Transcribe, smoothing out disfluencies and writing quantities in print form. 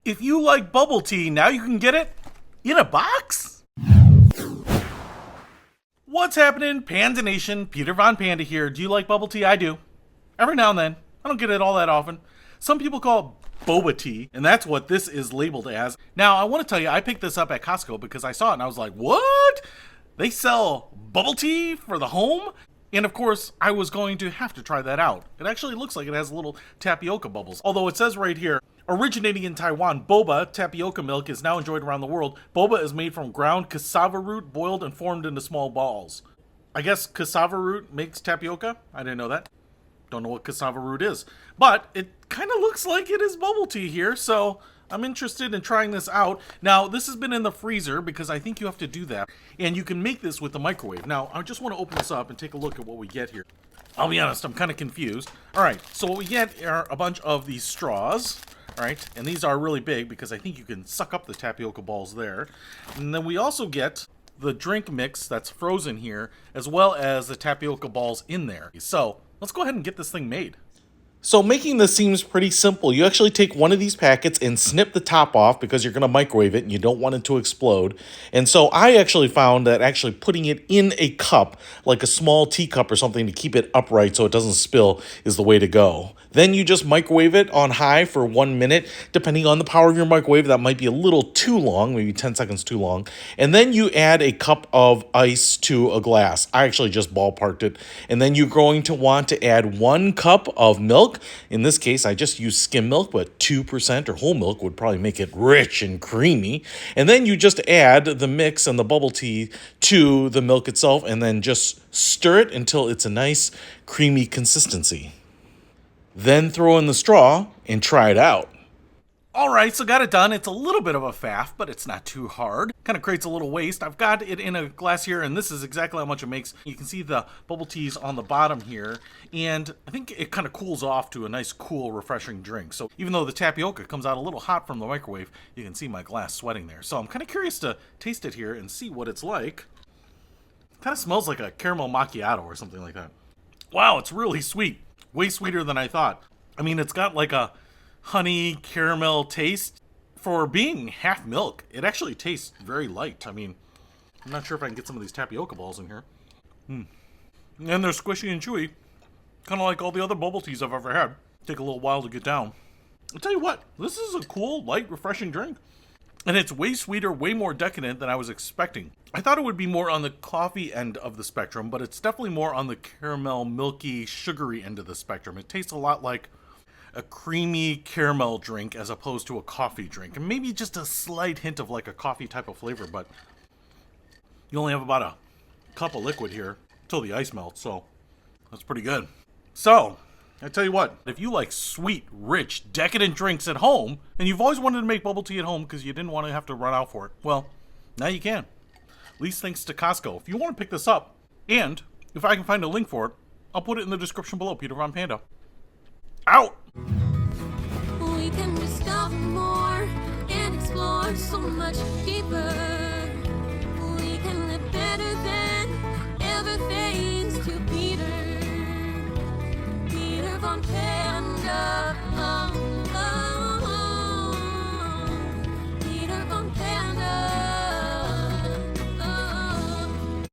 If you like bubble tea, now you can get it in a box? What's happening, Panda Nation? Peter Von Panda here. Do you like bubble tea? I do. Every now and then. I don't get it all that often. Some people call it boba tea, and that's what this is labeled as. Now, I want to tell you, I picked this up at Costco because I saw it and I was like, what? They sell bubble tea for the home? And of course, I was going to have to try that out. It actually looks like it has little tapioca bubbles. Although it says right here, originating in Taiwan, boba, tapioca milk, is now enjoyed around the world. Boba is made from ground cassava root, boiled and formed into small balls. I guess cassava root makes tapioca? I didn't know that. Don't know what cassava root is. But it kind of looks like it is bubble tea here, so I'm interested in trying this out. Now, this has been in the freezer because I think you have to do that. And you can make this with the microwave. Now, I just want to open this up and take a look at what we get here. I'll be honest, I'm kind of confused. All right, so what we get are a bunch of these straws. All right, and these are really big because I think you can suck up the tapioca balls there. And then we also get the drink mix that's frozen here, as well as the tapioca balls in there. So let's go ahead and get this thing made. So making this seems pretty simple. You actually take one of these packets and snip the top off because you're going to microwave it and you don't want it to explode. And so I actually found that actually putting it in a cup, like a small teacup or something to keep it upright so it doesn't spill, is the way to go. Then you just microwave it on high for 1 minute. Depending on the power of your microwave, that might be a little too long, maybe 10 seconds too long. And then you add a cup of ice to a glass. I actually just ballparked it. And then you're going to want to add 1 cup of milk. In this case, I just use skim milk, but 2% or whole milk would probably make it rich and creamy. And then you just add the mix and the bubble tea to the milk itself and then just stir it until it's a nice creamy consistency. Then throw in the straw and try it out. All right, so got it done. It's a little bit of a faff, but it's not too hard. Kind of creates a little waste. I've got it in a glass here, and this is exactly how much it makes. You can see the bubble teas on the bottom here, and I think it kind of cools off to a nice, cool, refreshing drink. So even though the tapioca comes out a little hot from the microwave, you can see my glass sweating there. So I'm kind of curious to taste it here and see what it's like. It kind of smells like a caramel macchiato or something like that. Wow, it's really sweet. Way sweeter than I thought. I mean, it's got like a honey caramel taste. For being half milk, it actually tastes very light. I mean, I'm not sure if I can get some of these tapioca balls in here. And they're squishy and chewy, kind of like all the other bubble teas I've ever had. Take a little while to get down. I'll tell you what, this is a cool, light, refreshing drink. And it's way sweeter, way more decadent than I was expecting. I thought it would be more on the coffee end of the spectrum, but it's definitely more on the caramel, milky, sugary end of the spectrum. It tastes a lot like a creamy caramel drink as opposed to a coffee drink. And maybe just a slight hint of like a coffee type of flavor, but you only have about a cup of liquid here until the ice melts, so that's pretty good. So, I tell you what, if you like sweet, rich, decadent drinks at home, and you've always wanted to make bubble tea at home because you didn't want to have to run out for it, well, now you can. At least thanks to Costco. If you want to pick this up, and if I can find a link for it, I'll put it in the description below. Peter Von Panda. Out! We can discover more and explore so much deeper.